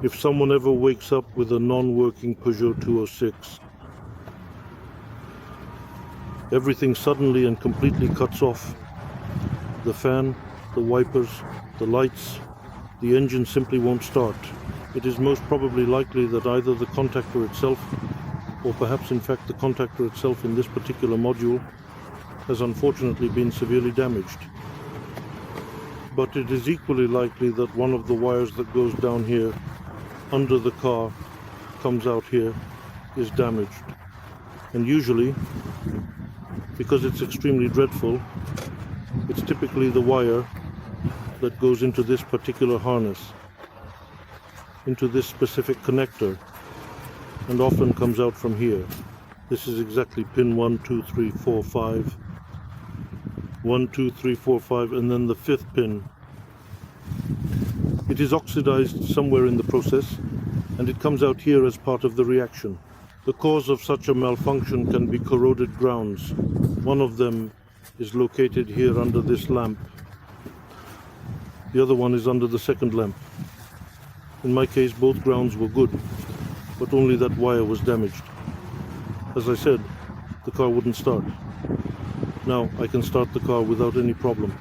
If someone ever wakes up with a non-working Peugeot 206, everything suddenly and completely cuts off. The fan, the wipers, the lights, the engine simply won't start. It is most probably likely that either the contactor itself, or perhaps in fact the contactor itself in this particular module, has unfortunately been severely damaged. But it is equally likely that one of the wires that goes down here under the car, comes out here, is damaged. And usually, because it's extremely dreadful, it's typically the wire that goes into this particular harness, into this specific connector, and often comes out from here. This is exactly pin 1, 2, 3, 4, 5. 1, 2, 3, 4, 5, and then the fifth pin. It is oxidized somewhere in the process, and it comes out here as part of the reaction. The cause of such a malfunction can be corroded grounds. One of them is located here under this lamp. The other one is under the second lamp. In my case, both grounds were good, but only that wire was damaged. As I said, the car wouldn't start. Now I can start the car without any problem.